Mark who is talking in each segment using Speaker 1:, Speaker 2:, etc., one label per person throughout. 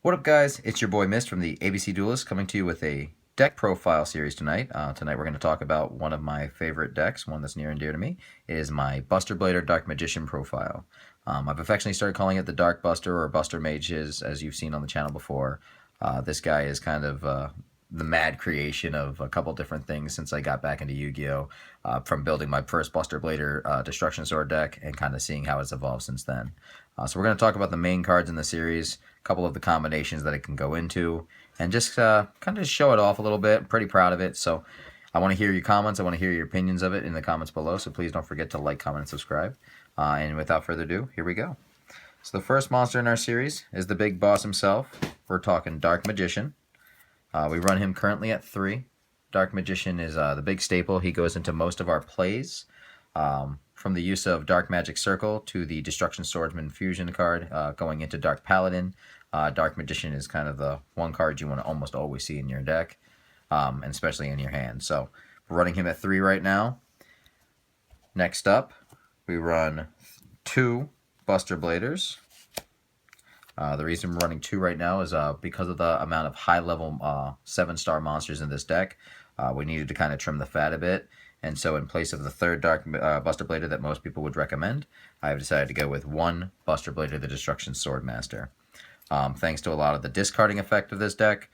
Speaker 1: What up, guys? It's your boy Mist from the ABC Duelist coming to you with a deck profile series tonight. Tonight we're going to talk about one of my favorite decks, one that's near and dear to me. It is my Buster Blader Dark Magician profile. I've affectionately started calling it the Dark Buster or Buster Mage, as you've seen on the channel before. This guy is kind of the mad creation of a couple different things since I got back into Yu-Gi-Oh! From building my first Buster Blader Destruction Sword deck and kind of seeing how it's evolved since then. So we're going to talk about the main cards in the series, a couple of the combinations that it can go into, and just kind of show it off a little bit. I'm pretty proud of it, so I want to hear your comments. I want to hear your opinions of it in the comments below, so please don't forget to like, comment, and subscribe. And without further ado, here we go. So the first monster in our series is the big boss himself. We're talking Dark Magician. We run him currently at 3. Dark Magician is the big staple. He goes into most of our plays. From the use of Dark Magic Circle to the Destruction Swordsman fusion card, going into Dark Paladin. Dark Magician is kind of the one card you want to almost always see in your deck, and especially in your hand. So we're running him at 3 right now. Next up, we run 2 Buster Bladers. The reason we're running 2 right now is because of the amount of high-level 7-star monsters in this deck. We needed to kind of trim the fat a bit. And so in place of the 3rd Dark Buster Blader that most people would recommend, I have decided to go with 1 Buster Blader, the Destruction Swordmaster. Thanks to a lot of the discarding effect of this deck,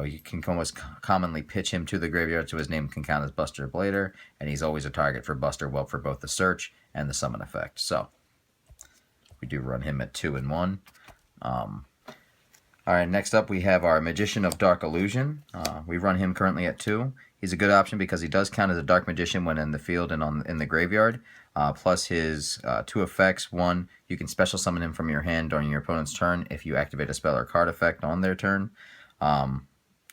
Speaker 1: you can almost commonly pitch him to the graveyard so his name can count as Buster Blader, and he's always a target for Buster Whelp for both the search and the summon effect. So we do run him at 2 and 1. Alright, next up we have our Magician of Dark Illusion. We run him currently at 2. He's a good option because he does count as a Dark Magician when in the field and in the graveyard. Plus his 2 effects. 1, you can special summon him from your hand during your opponent's turn if you activate a spell or card effect on their turn. A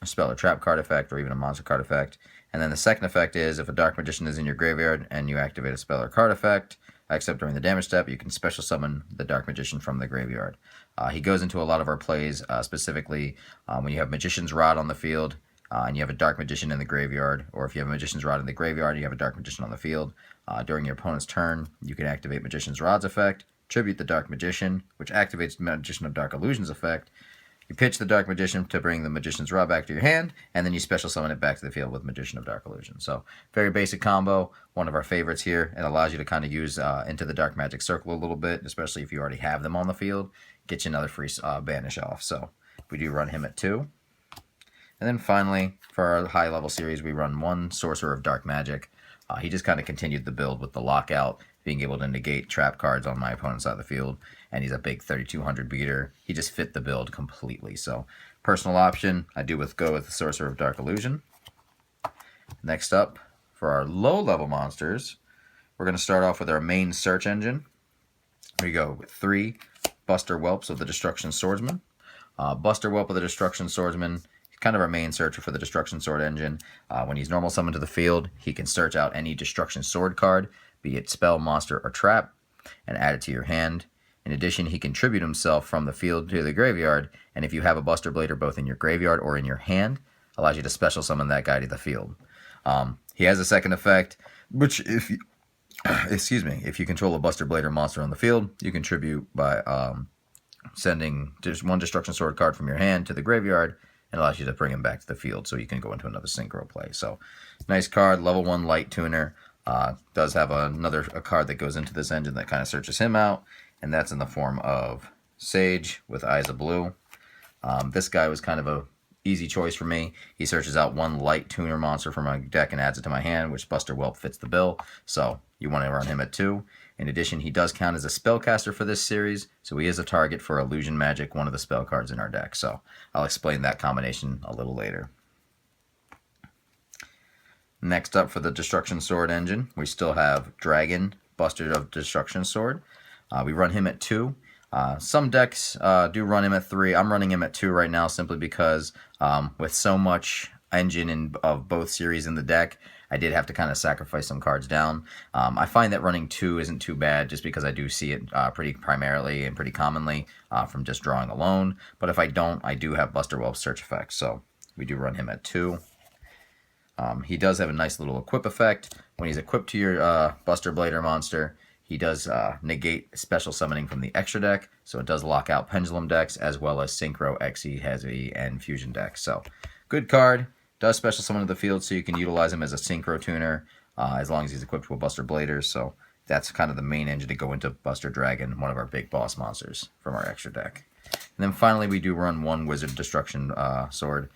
Speaker 1: spell or trap card effect, or even a monster card effect. And then the second effect is if a Dark Magician is in your graveyard and you activate a spell or card effect, except during the damage step, you can special summon the Dark Magician from the graveyard. He goes into a lot of our plays, specifically when you have Magician's Rod on the field, and you have a Dark Magician in the graveyard, or if you have a Magician's Rod in the graveyard and you have a Dark Magician on the field, during your opponent's turn, you can activate Magician's Rod's effect, tribute the Dark Magician, which activates Magician of Dark Illusion's effect. You pitch the Dark Magician to bring the Magician's Rod back to your hand, and then you special summon it back to the field with Magician of Dark Illusion. So, very basic combo, one of our favorites here. It allows you to kind of use into the Dark Magic Circle a little bit, especially if you already have them on the field. Get you another free banish off. So, we do run him at 2. And then finally, for our high-level series, we run 1 Sorcerer of Dark Magic. He just kind of continued the build with the lockout, being able to negate trap cards on my opponent's side of the field, and he's a big 3200 beater. He just fit the build completely. So, personal option, I do go with the Sorcerer of Dark Illusion. Next up, for our low-level monsters, we're going to start off with our main search engine. We go with 3 Buster Whelps of the Destruction Swordsman. Buster Whelp of the Destruction Swordsman, kind of our main searcher for the Destruction Sword engine. When he's normal summoned to the field, he can search out any Destruction Sword card, be it spell, monster, or trap, and add it to your hand. In addition, he can tribute himself from the field to the graveyard, and if you have a Buster Blader both in your graveyard or in your hand, allows you to special summon that guy to the field. He has a second effect, which if you, if you control a Buster Blader monster on the field, you can tribute by sending just 1 Destruction Sword card from your hand to the graveyard, and allows you to bring him back to the field so you can go into another synchro play. So, nice card, level 1 light tuner. Does have a card that goes into this engine that kind of searches him out, and that's in the form of Sage with Eyes of Blue. This guy was kind of a easy choice for me. He searches out 1 light tuner monster from my deck and adds it to my hand, which Buster Whelp fits the bill, so you want to run him at 2. In addition, he does count as a spellcaster for this series, so he is a target for Illusion Magic, one of the spell cards in our deck. So I'll explain that combination a little later. Next up for the Destruction Sword engine, we still have Dragon, Buster of Destruction Sword. We run him at 2. Some decks do run him at 3. I'm running him at 2 right now simply because with so much engine of both series in the deck, I did have to kind of sacrifice some cards down. I find that running 2 isn't too bad just because I do see it pretty primarily and pretty commonly from just drawing alone. But if I don't, I do have Buster Whelp's search effect, so we do run him at 2. He does have a nice little equip effect. When he's equipped to your Buster Blader monster, He does negate special summoning from the extra deck, so it does lock out Pendulum decks, as well as Synchro, Xe, Heavy, and Fusion decks. So, good card. Does special summon to the field, so you can utilize him as a Synchro tuner, as long as he's equipped with Buster Bladers. So, that's kind of the main engine to go into Buster Dragon, one of our big boss monsters from our extra deck. And then finally, we do run one Wizard Destruction Sword.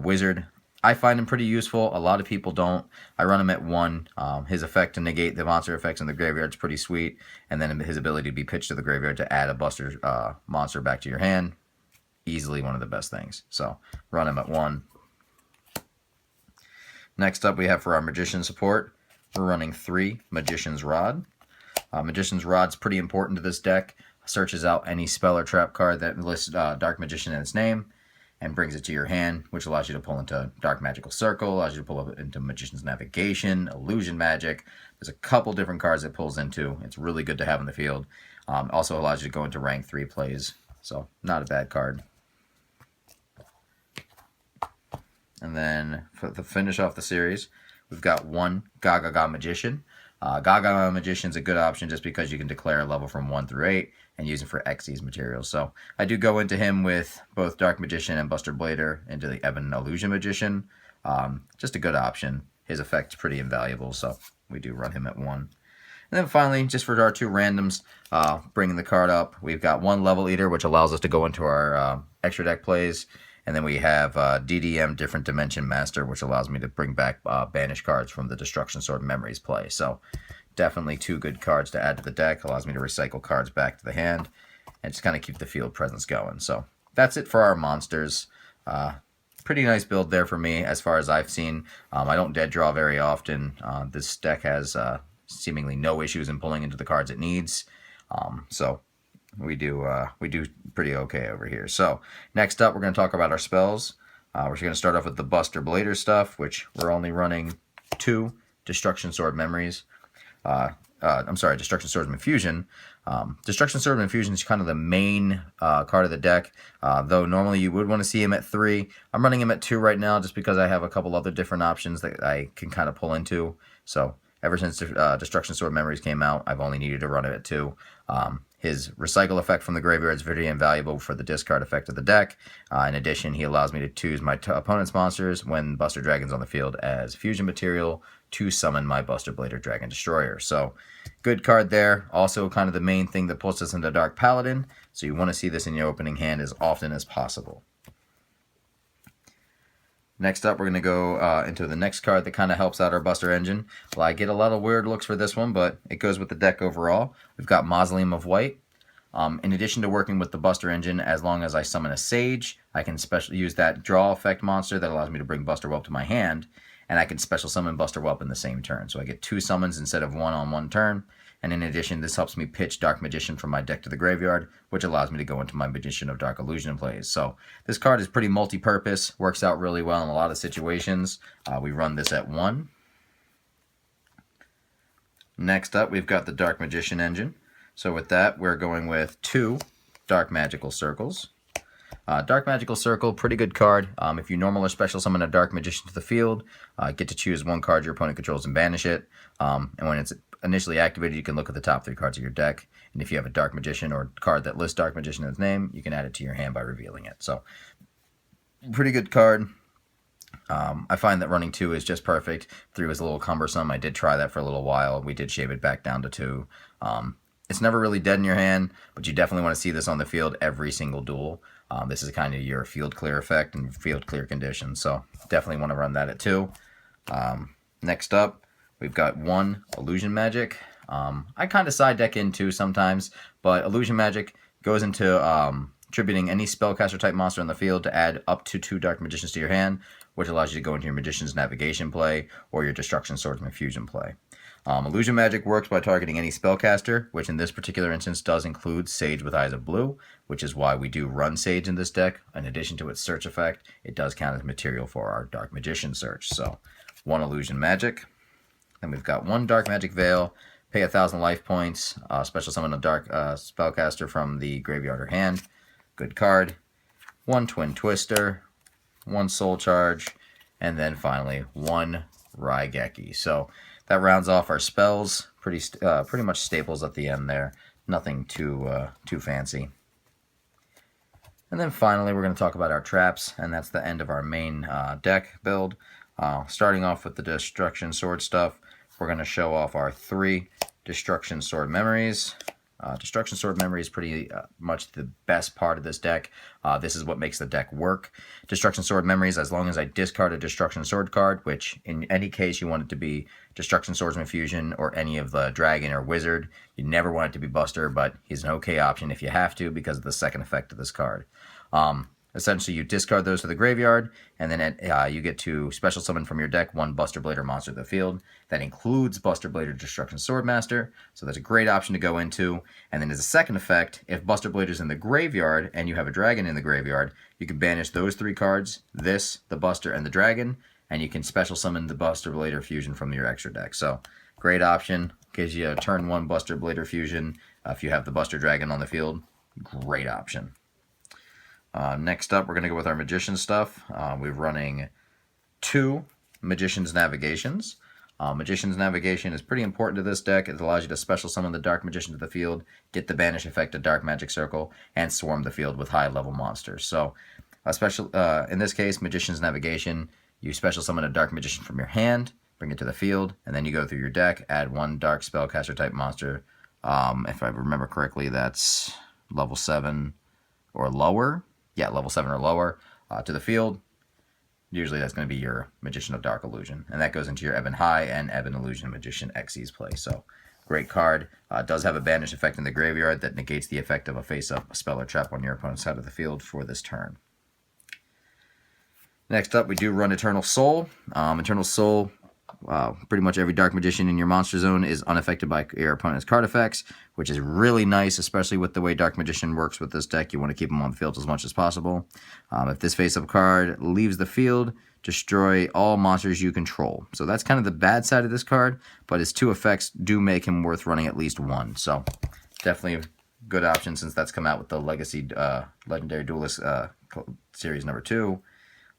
Speaker 1: Wizard, I find him pretty useful. A lot of people don't. I run him at 1. His effect to negate the monster effects in the graveyard is pretty sweet. And then his ability to be pitched to the graveyard to add a Buster monster back to your hand. Easily one of the best things. So, run him at 1. Next up, we have for our Magician support, we're running 3 Magician's Rod. Magician's Rod's pretty important to this deck. Searches out any spell or trap card that lists Dark Magician in its name and brings it to your hand, which allows you to pull into Dark Magical Circle, allows you to pull up into Magician's Navigation, Illusion Magic. There's a couple different cards it pulls into. It's really good to have in the field. Also allows you to go into rank 3 plays, so not a bad card. And then for the finish off the series, we've got 1 Gaga Magician. Gaga Magician's a good option just because you can declare a level from 1 through 8 and use him for Xyz materials. So I do go into him with both Dark Magician and Buster Blader into the Evan Illusion Magician. Just a good option. His effect's pretty invaluable, so we do run him at 1. And then finally, just for our 2 randoms, bringing the card up, we've got 1 Level Eater, which allows us to go into our extra deck plays. And then we have DDM Different Dimension Master, which allows me to bring back banished cards from the Destruction Sword Memories play. So definitely 2 good cards to add to the deck. Allows me to recycle cards back to the hand and just kind of keep the field presence going. So that's it for our monsters. Pretty nice build there for me as far as I've seen. I don't dead draw very often. This deck has seemingly no issues in pulling into the cards it needs. So we do pretty okay over here. So next up, we're going to talk about our spells. We're going to start off with the Buster Blader stuff, which we're only running 2 Destruction Sword Memories. Destruction Sword Infusion. Destruction Sword Infusion is kind of the main card of the deck, though normally you would want to see him at 3. I'm running him at 2 right now just because I have a couple other different options that I can kind of pull into. So ever since Destruction Sword Memories came out, I've only needed to run it at 2. His recycle effect from the graveyard is very invaluable for the discard effect of the deck. In addition, he allows me to choose my opponent's monsters when Buster Dragon's on the field as fusion material to summon my Buster Blader Dragon Destroyer. So, good card there. Also, kind of the main thing that puts us into Dark Paladin. So, you want to see this in your opening hand as often as possible. Next up, we're going to go into the next card that kind of helps out our Buster engine. Well, I get a lot of weird looks for this one, but it goes with the deck overall. We've got Mausoleum of White. In addition to working with the Buster engine, as long as I summon a Sage, I can use that draw effect monster that allows me to bring Buster Whelp to my hand, and I can special summon Buster Whelp in the same turn. So I get 2 summons instead of 1 on 1 turn. And in addition, this helps me pitch Dark Magician from my deck to the graveyard, which allows me to go into my Magician of Dark Illusion plays. So this card is pretty multi-purpose, works out really well in a lot of situations. We run this at 1. Next up, we've got the Dark Magician engine. So with that, we're going with 2 Dark Magical Circles. Dark Magical Circle, pretty good card. If you normal or special summon a Dark Magician to the field, get to choose 1 card your opponent controls and banish it. And when it's initially activated, you can look at the top 3 cards of your deck. And if you have a Dark Magician or card that lists Dark Magician in its name, you can add it to your hand by revealing it. So, pretty good card. I find that running 2 is just perfect. 3 was a little cumbersome. I did try that for a little while. We did shave it back down to 2. It's never really dead in your hand, but you definitely want to see this on the field every single duel. This is kind of your field clear effect and field clear conditions, so definitely want to run that at 2. Next up, we've got 1 Illusion Magic. I kind of side deck in 2 sometimes, but Illusion Magic goes into attributing any spellcaster type monster on the field to add up to 2 Dark Magicians to your hand, which allows you to go into your Magician's Navigation play or your Destruction Swordsman Fusion play. Illusion Magic works by targeting any spellcaster, which in this particular instance does include Sage with Eyes of Blue, which is why we do run Sage in this deck. In addition to its search effect, it does count as material for our Dark Magician search. So, 1 Illusion Magic. Then we've got 1 Dark Magic Veil, pay 1,000 life points, special summon a Dark spellcaster from the graveyard or hand. Good card. 1 Twin Twister, 1 Soul Charge, and then finally 1 Raigeki. So, that rounds off our spells. pretty much staples at the end there. Nothing too fancy. And then finally, we're going to talk about our traps, and that's the end of our main deck build. Starting off with the Destruction Sword stuff, we're going to show off our 3 Destruction Sword memories. Destruction Sword memory is pretty much the best part of this deck. This is what makes the deck work. Destruction Sword memories, as long as I discard a Destruction Sword card, which in any case you want it to be Destruction Swordsman Fusion or any of the Dragon or Wizard. You never want it to be Buster, but he's an okay option if you have to because of the second effect of this card. Essentially, you discard those to the graveyard, and then you get to special summon from your deck 1 Buster Blader monster to the field. That includes Buster Blader Destruction Swordmaster, so that's a great option to go into. And then as a second effect, if Buster Blader's in the graveyard and you have a dragon in the graveyard, you can banish those 3 cards, this, the Buster, and the dragon, and you can special summon the Buster Blader Fusion from your extra deck. So, great option. Gives you a turn 1 Buster Blader Fusion if you have the Buster Dragon on the field. Great option. Next up, we're going to go with our Magician stuff. We're running 2 Magician's Navigations. Magician's Navigation is pretty important to this deck. It allows you to special summon the Dark Magician to the field, get the banish effect of Dark Magic Circle, and swarm the field with high-level monsters. So, in this case, Magician's Navigation, you special summon a Dark Magician from your hand, bring it to the field, and then you go through your deck, add 1 Dark Spellcaster type monster. If I remember correctly, that's level 7 or lower. Yeah, level 7 or lower, to the field. Usually that's going to be your Magician of Dark Illusion. And that goes into your Ebon High and Ebon Illusion Magician Xyz play. So, great card. Does have a banish effect in the graveyard that negates the effect of a face-up spell or trap on your opponent's side of the field for this turn. Next up, we do run Eternal Soul. Eternal Soul, pretty much every Dark Magician in your monster zone is unaffected by your opponent's card effects, which is really nice, especially with the way Dark Magician works with this deck. You want to keep him on the field as much as possible. If this face-up card leaves the field, destroy all monsters you control. So that's kind of the bad side of this card, but his 2 effects do make him worth running at least 1. So definitely a good option since that's come out with the Legacy Legendary Duelist Series number 2.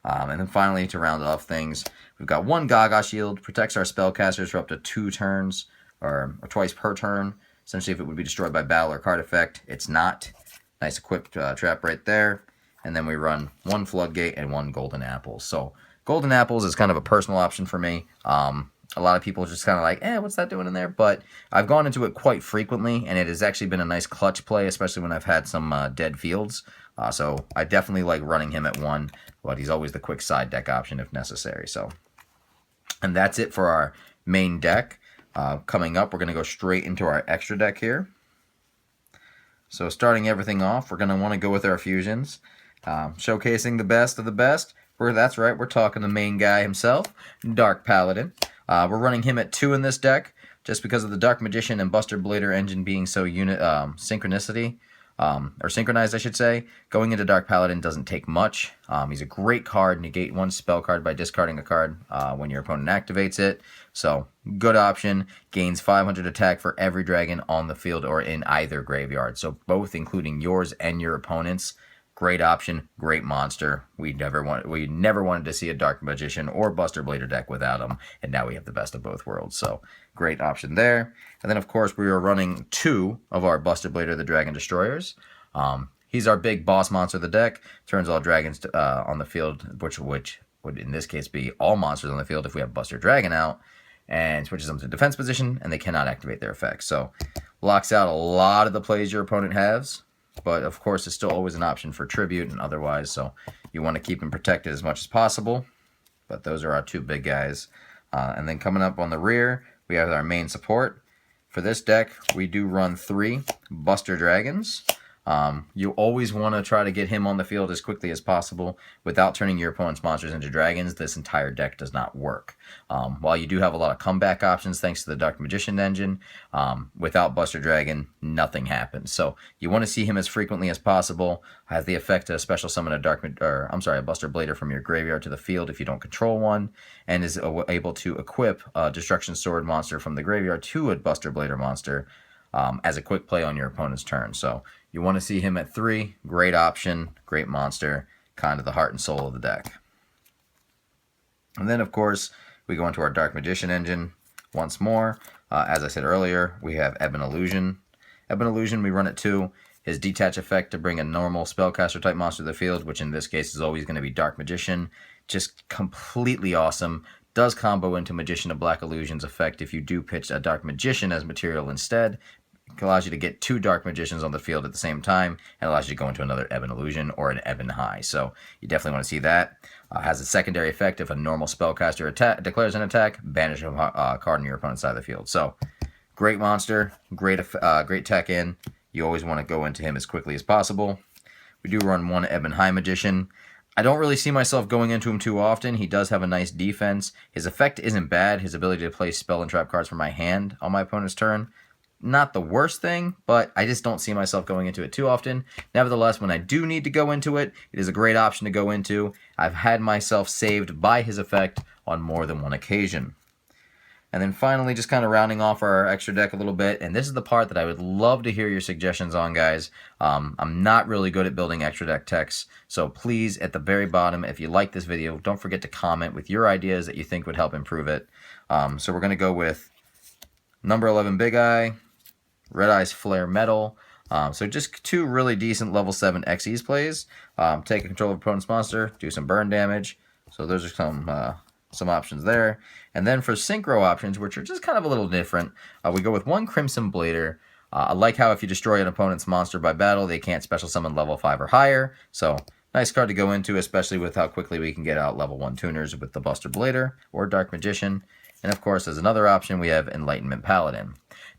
Speaker 1: And then finally, to round off things, we've got 1 Gaga Shield, protects our spellcasters for up to 2 turns, or twice per turn. Essentially, if it would be destroyed by battle or card effect, it's not. Nice equipped trap right there. And then we run 1 Floodgate and 1 Golden Apples. So, Golden Apples is kind of a personal option for me. A lot of people are just kind of like, what's that doing in there? But I've gone into it quite frequently, and it has actually been a nice clutch play, especially when I've had some dead fields. So I definitely like running him at 1, but he's always the quick side deck option if necessary. So, and that's it for our main deck. Coming up, we're going to go straight into our extra deck here. So starting everything off, we're going to want to go with our fusions. Showcasing the best of the best. That's right, we're talking the main guy himself, Dark Paladin. We're running him at 2 in this deck, just because of the Dark Magician and Buster Blader engine being so synchronized, I should say. Going into Dark Paladin doesn't take much. He's a great card. Negate 1 spell card by discarding a card when your opponent activates it. So, good option. Gains 500 attack for every dragon on the field or in either graveyard. So, both including yours and your opponent's. Great option, great monster. We never wanted to see a Dark Magician or Buster Blader deck without him, and now we have the best of both worlds. So, great option there. And then, of course, we are running 2 of our Buster Blader the Dragon Destroyers. He's our big boss monster of the deck. Turns all dragons on the field, which would in this case be all monsters on the field if we have Buster Dragon out, and switches them to defense position, and they cannot activate their effects. So, locks out a lot of the plays your opponent has. But, of course, it's still always an option for tribute and otherwise, so you want to keep him protected as much as possible. But those are our 2 big guys. And then coming up on the rear, we have our main support. For this deck, we do run 3 Buster Dragons. You always want to try to get him on the field as quickly as possible without turning your opponent's monsters into dragons. This entire deck does not work. While you do have a lot of comeback options thanks to the Dark Magician engine, without Buster Dragon, nothing happens. So you want to see him as frequently as possible. Has the effect to special summon a Buster Blader from your graveyard to the field if you don't control one, and is able to equip a Destruction Sword monster from the graveyard to a Buster Blader monster as a quick play on your opponent's turn. So you want to see him at 3. Great option, great monster, kind of the heart and soul of the deck. And then, of course, we go into our Dark Magician engine once more. As I said earlier, we have Ebon Illusion. Ebon Illusion, we run it 2. His detach effect to bring a normal spellcaster type monster to the field, which in this case is always going to be Dark Magician. Just completely awesome. Does combo into Magician of Black Illusion's effect if you do pitch a Dark Magician as material instead. It allows you to get 2 Dark Magicians on the field at the same time, and allows you to go into another Ebon Illusion or an Ebon High. So you definitely want to see that. Has a secondary effect if a normal spellcaster declares an attack, banish a card on your opponent's side of the field. So great monster, great tech in. You always want to go into him as quickly as possible. We do run 1 Ebon High Magician. I don't really see myself going into him too often. He does have a nice defense. His effect isn't bad. His ability to play spell and trap cards from my hand on my opponent's turn, not the worst thing, but I just don't see myself going into it too often. Nevertheless, when I do need to go into it, it is a great option to go into. I've had myself saved by his effect on more than one occasion. And then finally, just kind of rounding off our extra deck a little bit, and this is the part that I would love to hear your suggestions on, guys. I'm not really good at building extra deck techs, so please, at the very bottom, if you like this video, don't forget to comment with your ideas that you think would help improve it. So we're going to go with number 11 Big Eye, Red Eye's Flare Metal. So just 2 really decent level 7 XEs plays. Take control of opponent's monster, do some burn damage. So those are some options there. And then for synchro options, which are just kind of a little different, we go with 1 Crimson Blader. I like how if you destroy an opponent's monster by battle, they can't special summon level 5 or higher. So nice card to go into, especially with how quickly we can get out level 1 tuners with the Buster Blader or Dark Magician. And of course, as another option, we have Enlightenment Paladin.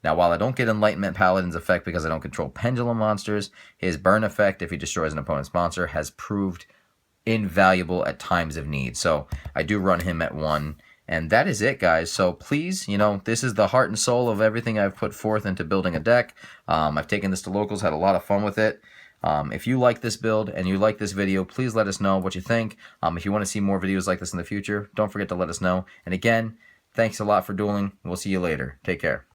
Speaker 1: Now, while I don't get Enlightenment Paladin's effect because I don't control pendulum monsters, his burn effect, if he destroys an opponent's monster, has proved invaluable at times of need. So I do run him at 1. And that is it, guys. So please, this is the heart and soul of everything I've put forth into building a deck. I've taken this to locals, had a lot of fun with it. If you like this build and you like this video, please let us know what you think. If you want to see more videos like this in the future, don't forget to let us know. And again, thanks a lot for dueling. We'll see you later. Take care.